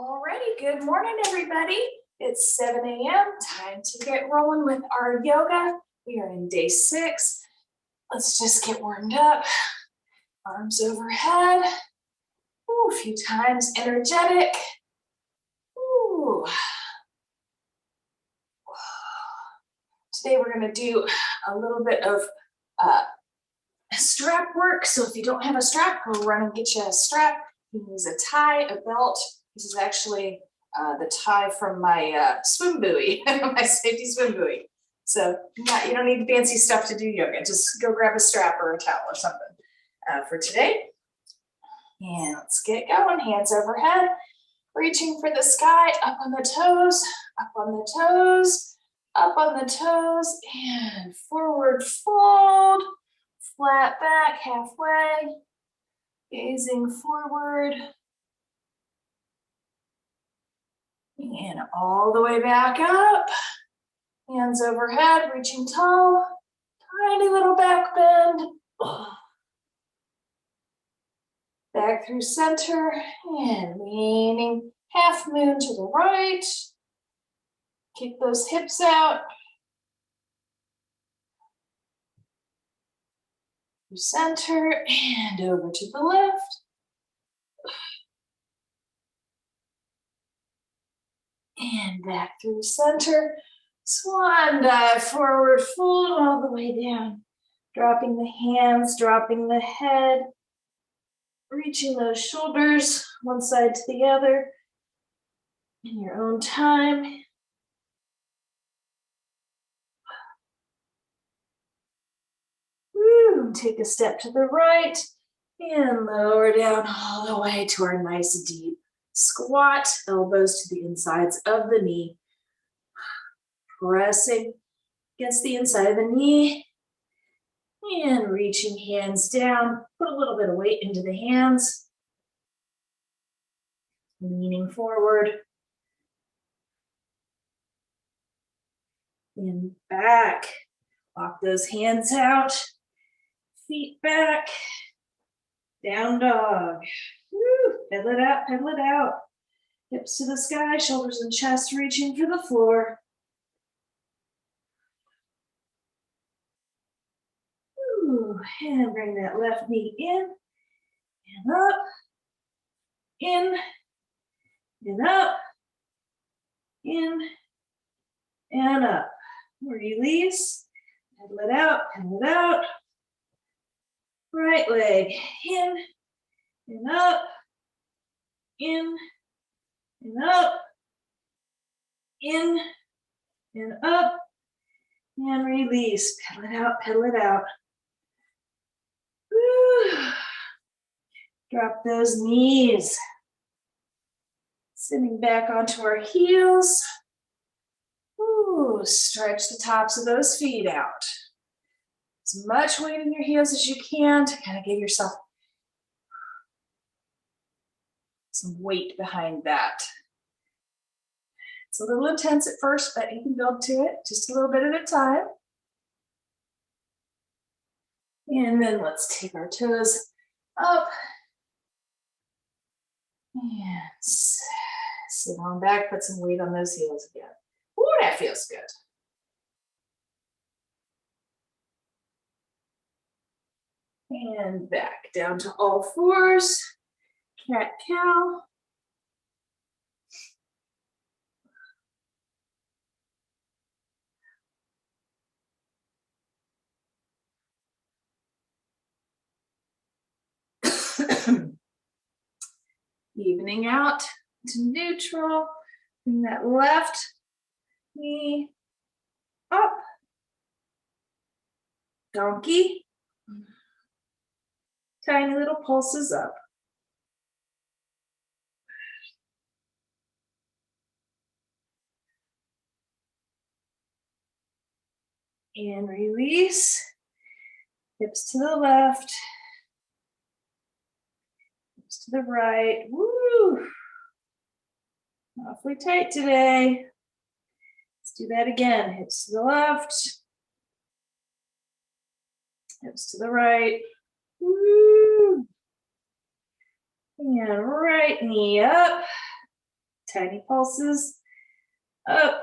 Alrighty, good morning, everybody. It's 7 a.m. Time to get rolling with our yoga. We are in day 6. Let's just get warmed up. Arms overhead. Ooh, a few times energetic. Ooh. Today we're going to do a little bit of strap work. So if you don't have a strap, we'll run and get you a strap. You can use a tie, a belt. This is actually the tie from my swim buoy, my safety swim buoy. So you don't need fancy stuff to do yoga. Just go grab a strap or a towel or something for today. And let's get going. Hands overhead, reaching for the sky, up on the toes, up on the toes, up on the toes, and forward fold, flat back halfway, gazing forward. And all the way back up, hands overhead, reaching tall, tiny little back bend. Back through center and leaning half moon to the right. Kick those hips out. Through center and over to the left. And back through center. Swan dive, forward fold all the way down. Dropping the hands, dropping the head. Reaching those shoulders one side to the other in your own time. Woo. Take a step to the right and lower down all the way to our nice deep squat, elbows to the insides of the knee. Pressing against the inside of the knee and reaching hands down. Put a little bit of weight into the hands. Leaning forward. And back. Walk those hands out. Feet back. Down dog. Woo. Pedal it out, pedal it out. Hips to the sky, shoulders and chest reaching for the floor. Ooh. And bring that left knee in and up. In and up. In and up. Release. Pedal it out, pedal it out. Right leg in and up. In and up. In and up. And release. Pedal it out, pedal it out. Woo. Drop those knees. Sitting back onto our heels. Ooh, stretch the tops of those feet out. As much weight in your heels as you can to kind of give yourself some weight behind that. It's a little intense at first, but you can build to it just a little bit at a time. And then let's take our toes up. And sit on back, put some weight on those heels again. Ooh, that feels good. And back down to all fours. Cat-cow. Evening out to neutral. Bring that left knee up. Donkey. Tiny little pulses up. And release. Hips to the left. Hips to the right. Woo! Awfully tight today. Let's do that again. Hips to the left. Hips to the right. Woo! And right knee up. Tiny pulses up.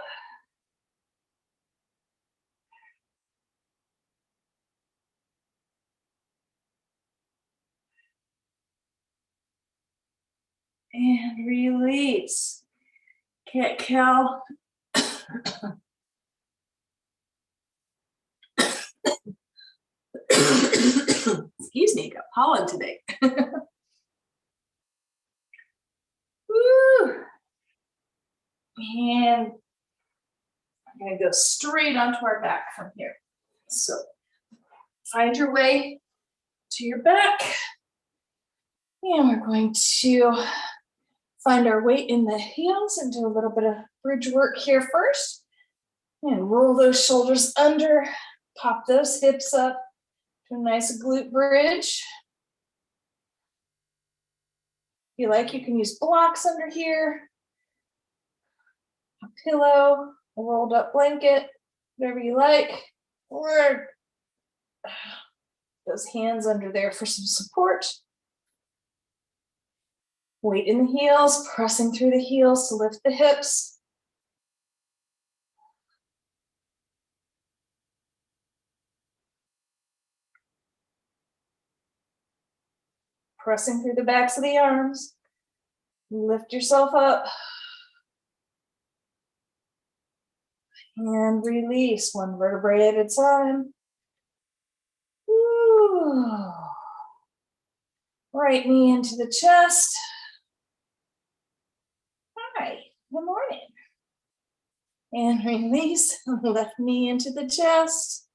And release. Cat cow. Excuse me, got pollen today. Woo. And I'm going to go straight onto our back from here. So find your way to your back. And we're going to find our weight in the heels and do a little bit of bridge work here first. And roll those shoulders under, pop those hips up to a nice glute bridge. If you like, you can use blocks under here, a pillow, a rolled up blanket, whatever you like, or those hands under there for some support. Weight in the heels, pressing through the heels to lift the hips. Pressing through the backs of the arms. Lift yourself up. And release one vertebrae at a time. Ooh. Right knee into the chest. Hi, good morning. And release, left knee into the chest.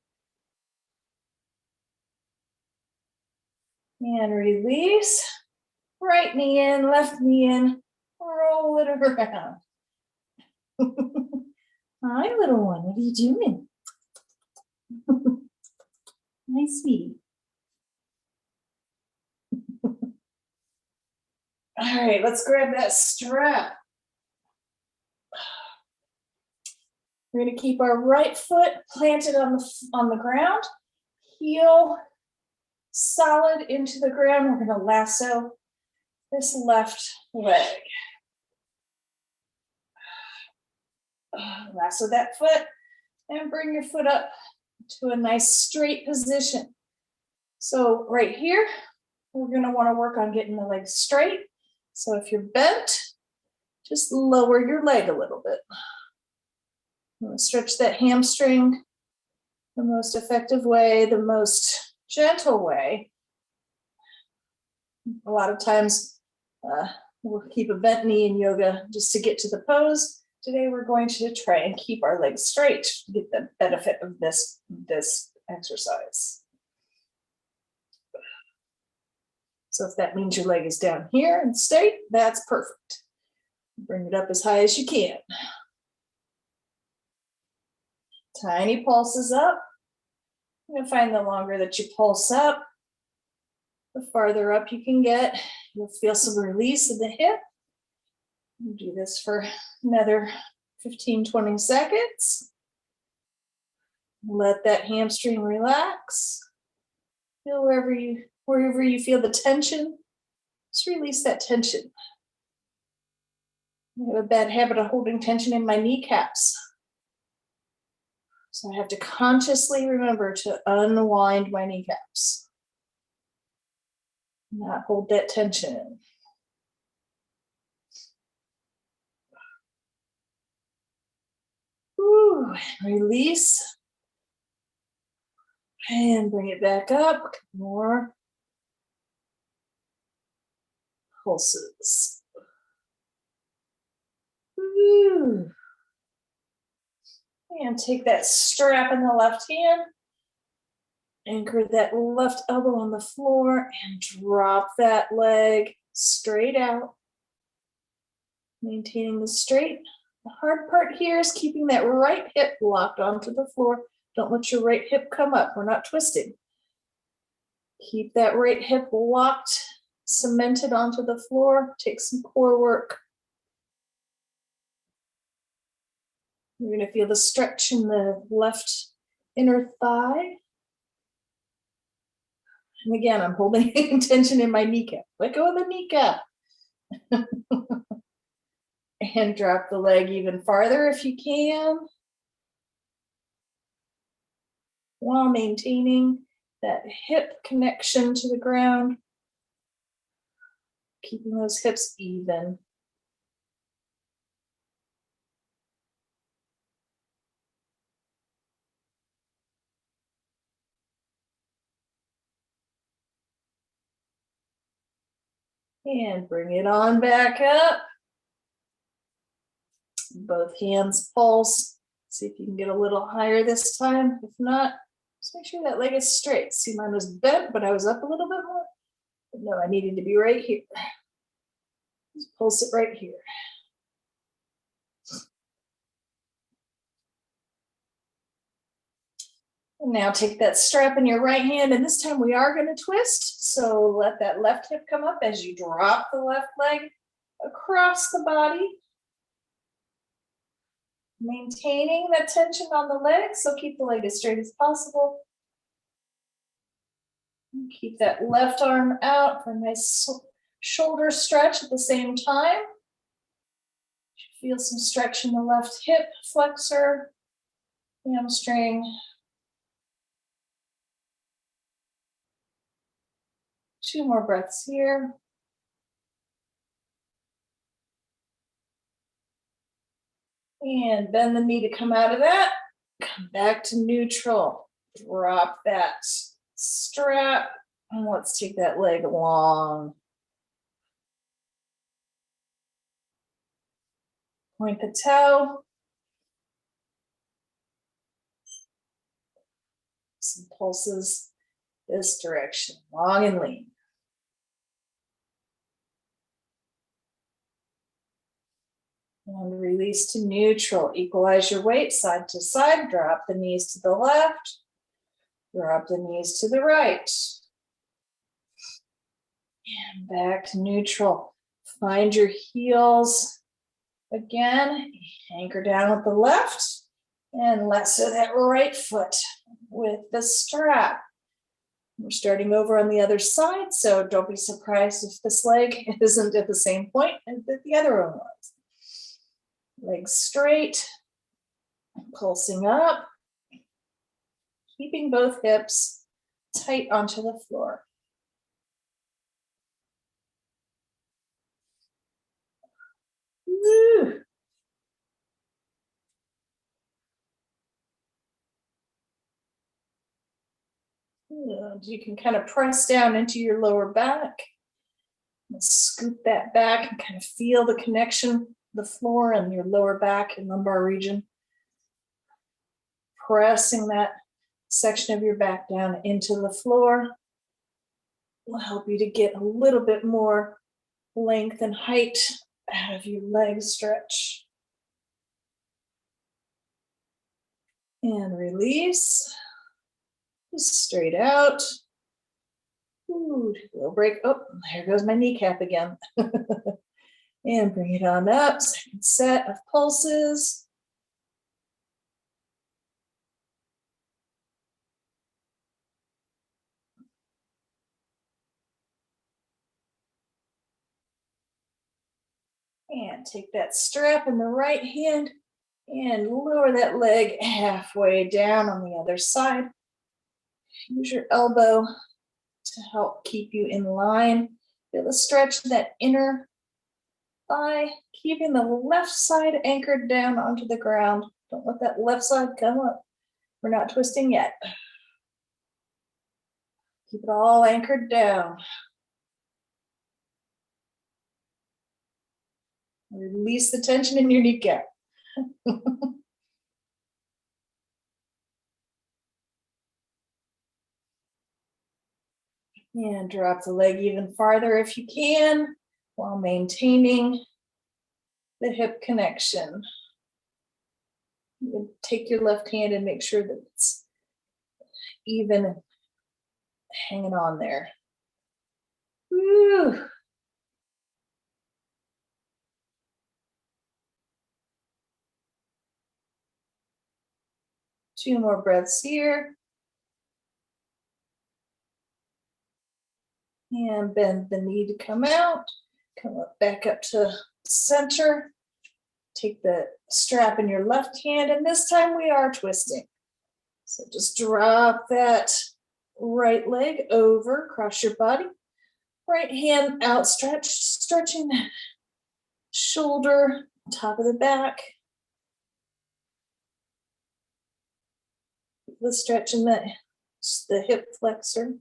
And release, right knee in, left knee in, roll it around. Hi, little one, what are you doing? Hi, sweetie. All right, let's grab that strap. We're going to keep our right foot planted on the ground, heel solid into the ground. We're going to lasso this left leg. Lasso that foot and bring your foot up to a nice straight position. So right here, we're going to want to work on getting the legs straight. So if you're bent, just lower your leg a little bit. Stretch that hamstring the most effective way, the most gentle way. A lot of times we'll keep a bent knee in yoga just to get to the pose. Today we're going to try and keep our legs straight to get the benefit of this exercise. So if that means your leg is down here and straight, that's perfect. Bring it up as high as you can. Tiny pulses up. You're going to find the longer that you pulse up, the farther up you can get. You'll feel some release in the hip. We'll do this for another 15-20 seconds. Let that hamstring relax. Feel wherever you feel the tension, just release that tension. I have a bad habit of holding tension in my kneecaps. So I have to consciously remember to unwind my kneecaps. Not hold that tension. Ooh, release. And bring it back up. More pulses. Ooh. And take that strap in the left hand. Anchor that left elbow on the floor and drop that leg straight out. Maintaining the straight. The hard part here is keeping that right hip locked onto the floor. Don't let your right hip come up. We're not twisting. Keep that right hip locked, cemented onto the floor. Take some core work. You're going to feel the stretch in the left inner thigh. And again, I'm holding tension in my kneecap. Let go of the kneecap. And drop the leg even farther if you can, while maintaining that hip connection to the ground, keeping those hips even. And bring it on back up. Both hands pulse. See if you can get a little higher this time. If not, just make sure that leg is straight. See, mine was bent, but I was up a little bit more. But no, I needed to be right here. Just pulse it right here. Now take that strap in your right hand, and this time we are going to twist. So let that left hip come up as you drop the left leg across the body. Maintaining that tension on the leg, so keep the leg as straight as possible. Keep that left arm out for a nice shoulder stretch at the same time. Feel some stretch in the left hip flexor, hamstring. 2 more breaths here. And bend the knee to come out of that. Come back to neutral. Drop that strap. And let's take that leg long. Point the toe. Some pulses this direction, long and lean. And release to neutral. Equalize your weight side to side. Drop the knees to the left. Drop the knees to the right. And back to neutral. Find your heels. Again, anchor down with the left. And lasso that right foot with the strap. We're starting over on the other side, so don't be surprised if this leg isn't at the same point as the other one was. Legs straight, pulsing up, keeping both hips tight onto the floor. Woo. And you can kind of press down into your lower back. And scoop that back and kind of feel the connection, the floor and your lower back and lumbar region. Pressing that section of your back down into the floor will help you to get a little bit more length and height out of your leg stretch. And release. Straight out. Ooh, little break. Oh, there goes my kneecap again. And bring it on up. Second set of pulses. And take that strap in the right hand and lower that leg halfway down on the other side. Use your elbow to help keep you in line. Feel the stretch of that inner thigh, keeping the left side anchored down onto the ground. Don't let that left side come up. We're not twisting yet. Keep it all anchored down. Release the tension in your kneecap. And drop the leg even farther if you can, while maintaining the hip connection. You take your left hand and make sure that it's even and hanging on there. Woo. Two more breaths here. And bend the knee to come out. Come up back up to center. take the strap in your left hand, and this time we are twisting. So just drop that right leg over, cross your body, right hand outstretched, stretching that shoulder, top of the back. The stretch in the hip flexor.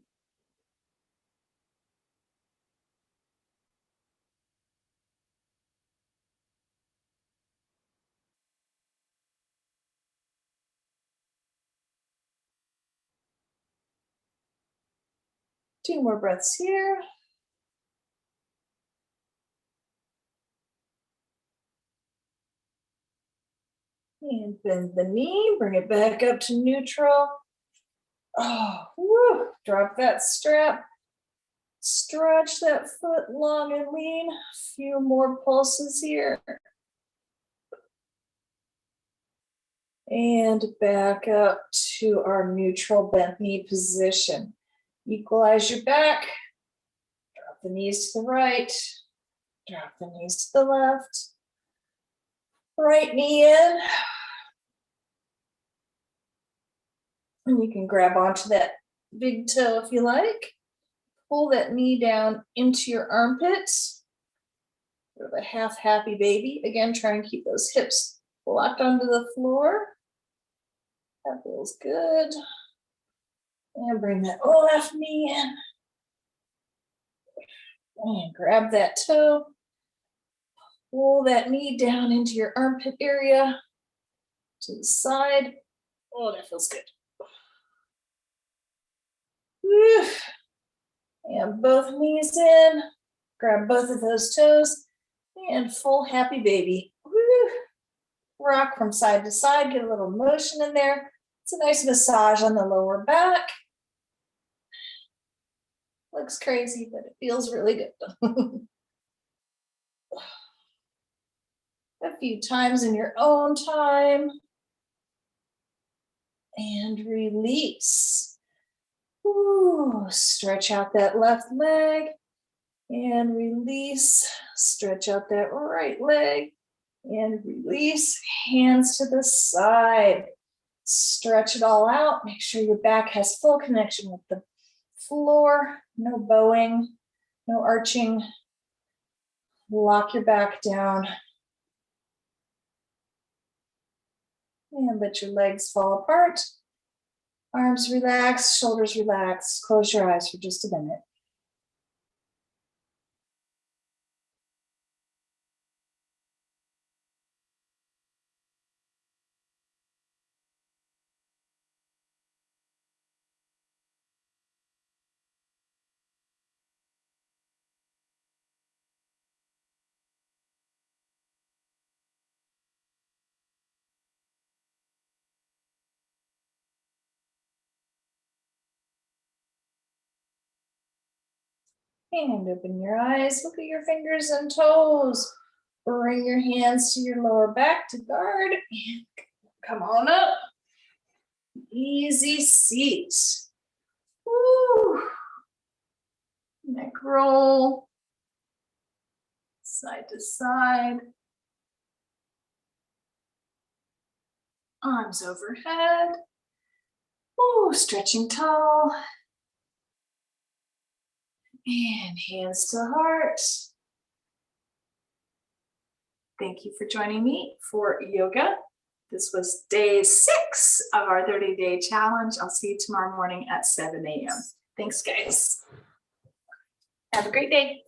Two more breaths here. And bend the knee, bring it back up to neutral. Oh, woo. Drop that strap. Stretch that foot long and lean. A few more pulses here. And back up to our neutral bent knee position. Equalize your back. Drop the knees to the right. Drop the knees to the left. Right knee in. And you can grab onto that big toe if you like. Pull that knee down into your armpits. Sort of a half happy baby. Again, try and keep those hips locked onto the floor. That feels good. And bring that left knee in. And grab that toe. Pull that knee down into your armpit area. To the side. Oh, that feels good. Whew. And both knees in. Grab both of those toes. And full happy baby. Whew. Rock from side to side. Get a little motion in there. It's a nice massage on the lower back. Looks crazy, but it feels really good. A few times in your own time. And release. Ooh, stretch out that left leg. And release. Stretch out that right leg. And release. Hands to the side. Stretch it all out. Make sure your back has full connection with the floor. No bowing, no arching. Lock your back down. And let your legs fall apart. Arms relax, shoulders relax. Close your eyes for just a minute. And open your eyes, look at your fingers and toes. Bring your hands to your lower back to guard. And come on up. Easy seat. Woo. Neck roll. Side to side. Arms overhead. Woo, stretching tall. And hands to heart. Thank you for joining me for yoga. This was day 6 of our 30-day challenge. I'll see you tomorrow morning at 7 a.m. Thanks, guys. Have a great day.